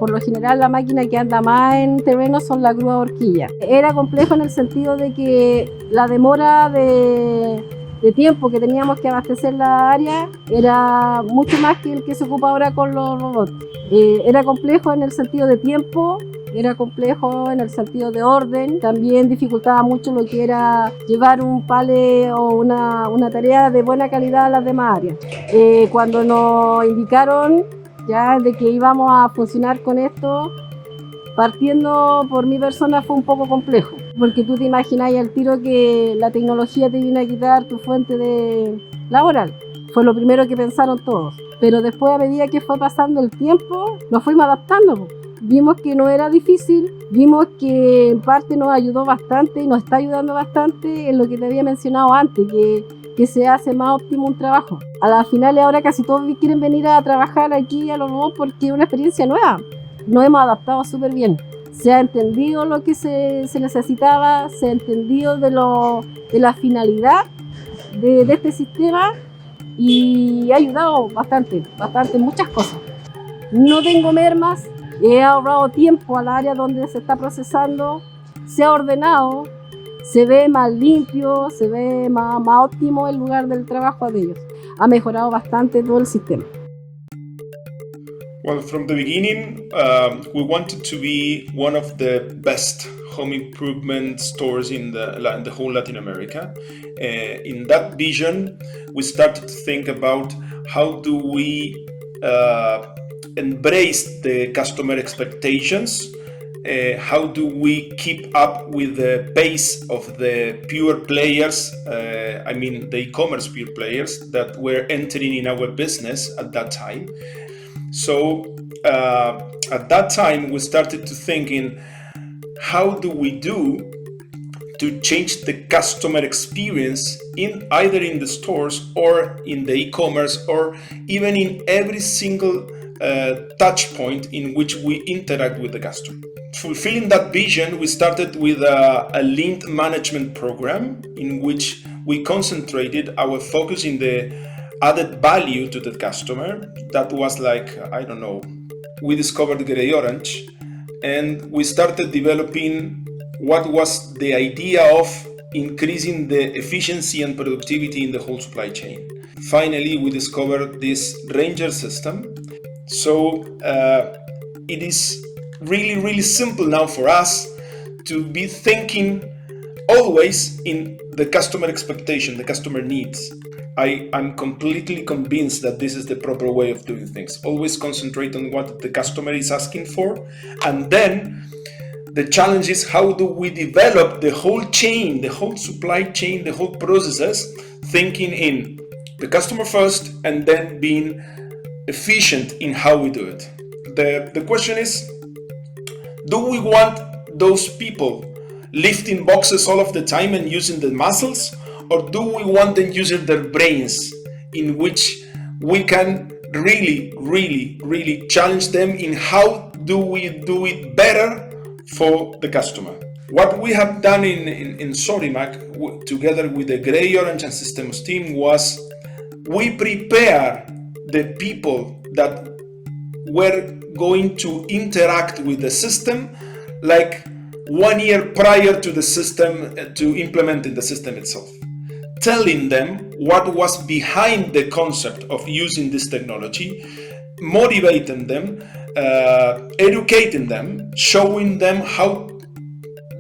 Por lo general la máquina que anda más en terreno son la grúa horquilla. Era complejo en el sentido de que la demora de tiempo que teníamos que abastecer la área era mucho más que el que se ocupa ahora con los robots. Era complejo en el sentido de tiempo, era complejo en el sentido de orden, también dificultaba mucho lo que era llevar un palé o una tarea de buena calidad a las demás áreas. Cuando nos indicaron ya de que íbamos a funcionar con esto, partiendo por mi persona fue un poco complejo, porque tú te imaginas al tiro que la tecnología te viene a quitar tu fuente laboral. Fue lo primero que pensaron todos, pero después a medida que fue pasando el tiempo nos fuimos adaptando. Vimos que no era difícil, vimos que en parte nos ayudó bastante y nos está ayudando bastante en lo que te había mencionado antes, que se hace más óptimo un trabajo. A las finales ahora casi todos quieren venir a trabajar aquí a los robots porque es una experiencia nueva. Nos hemos adaptado súper bien. Se ha entendido lo que se necesitaba, se ha entendido de la finalidad de este sistema y ha ayudado bastante, muchas cosas. No tengo mermas, he ahorrado tiempo al área donde se está procesando, se ha ordenado, se ve más limpio, se ve más óptimo el lugar del trabajo de ellos. Ha mejorado bastante todo el sistema. Well, from the beginning, we wanted to be one of the best home improvement stores in the whole Latin America. In that vision, we started to think about how do we embrace the customer expectations, how do we keep up with the pace of the pure players, I mean the e-commerce pure players that were entering in our business at that time. So at that time we started to thinking, how do we do to change the customer experience in either in the stores or in the e-commerce or even in every single touch point in which we interact with the customer. Fulfilling that vision, we started with a lead management program in which we concentrated our focus in the added value to the customer. That was like, I don't know, we discovered Grayorange and we started developing what was the idea of increasing the efficiency and productivity in the whole supply chain. Finally, we discovered this Ranger system. So it is really, really simple now for us to be thinking always in the customer expectation, the customer needs. I'm completely convinced that this is the proper way of doing things. Always concentrate on what the customer is asking for, and then the challenge is how do we develop the whole chain, the whole supply chain, the whole processes, thinking in the customer first and then being efficient in how we do it. The question is, do we want those people lifting boxes all of the time and using the muscles, or do we want them using their brains, in which we can really challenge them in how do we do it better for the customer? What we have done in Sodimac together with the Grayorange and Systems team was we prepare the people that were going to interact with the system like 1 year prior to the system, to implementing the system itself, telling them what was behind the concept of using this technology, motivating them, educating them, showing them how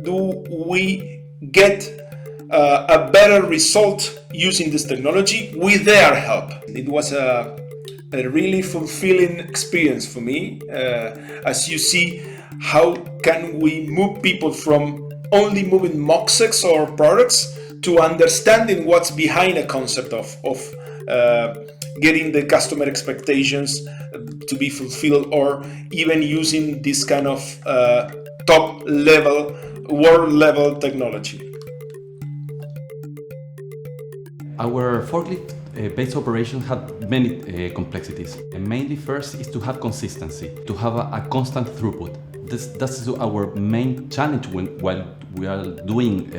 do we get a better result using this technology with their help. It was a really fulfilling experience for me. As you see, how can we move people from only moving mock-sets or products to understanding what's behind a concept of getting the customer expectations to be fulfilled, or even using this kind of top level, world level technology. Our forklift based operation had many complexities. And mainly first is to have consistency, to have a constant throughput. That's our main challenge while we are doing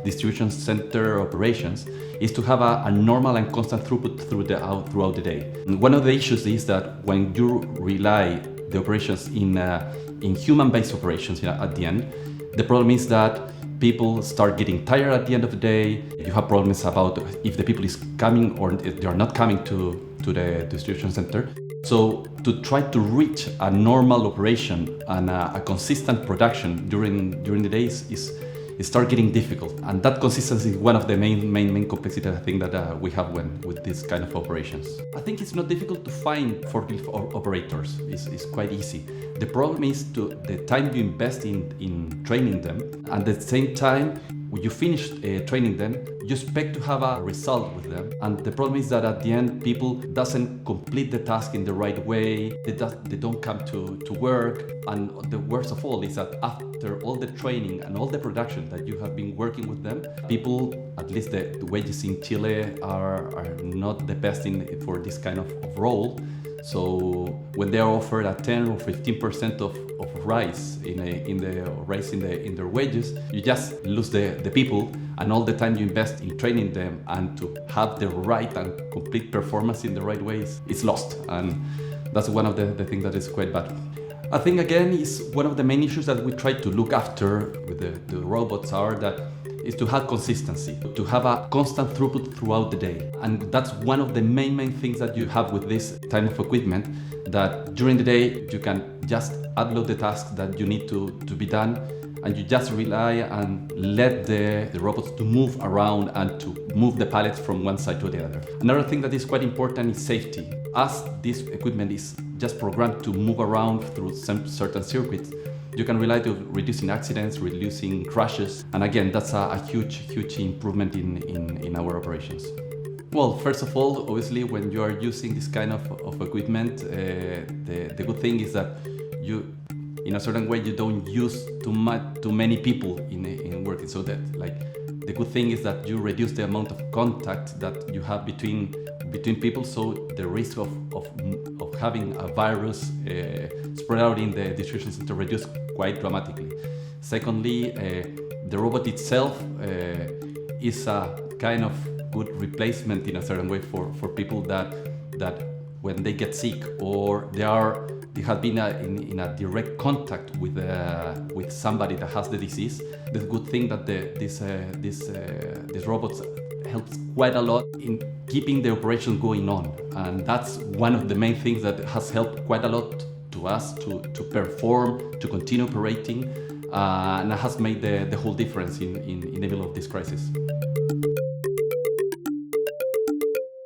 distribution center operations, is to have a normal and constant throughput throughout the day. And one of the issues is that when you rely the operations in human-based operations at the end, the problem is that people start getting tired at the end of the day. You have problems about if the people is coming or if they are not coming to the distribution center. So to try to reach a normal operation and a consistent production during the days is start getting difficult. And that consistency is one of the main complexities I think that we have with this kind of operations. I think it's not difficult to find forklift operators. It's quite easy. The problem is the time you invest in training them, and at the same time, when you finish training them, you expect to have a result with them. And the problem is that at the end, people doesn't complete the task in the right way. They don't come to work. And the worst of all is that after all the training and all the production that you have been working with them, people, at least the wages in Chile are not the best for this kind of role. So when they are offered a 10 or 15% of rise in their wages, you just lose the people, and all the time you invest in training them and to have the right and complete performance in the right ways, it's lost. And that's one of the things that is quite bad. I think again is one of the main issues that we try to look after with the robots is to have consistency, to have a constant throughput throughout the day. And that's one of the main things that you have with this type of equipment, that during the day you can just upload the tasks that you need to be done, and you just rely and let the robots to move around and to move the pallets from one side to the other. Another thing that is quite important is safety. As this equipment is just programmed to move around through some certain circuits, you can rely to reducing accidents, reducing crashes, and again, that's a huge improvement in our operations. Well, first of all, obviously, when you are using this kind of equipment, the good thing is that you, in a certain way, you don't use too many people in working. So that, like, the good thing is that you reduce the amount of contact that you have between people. So the risk of having a virus spread out in the distribution center reduced quite dramatically. Secondly, the robot itself is a kind of good replacement in a certain way for people that when they get sick or they have been in a direct contact with somebody that has the disease. The good thing that these robots helps quite a lot in keeping the operation going on, and that's one of the main things that has helped quite a lot to us to perform, to continue operating, and has made the whole difference in the middle of this crisis.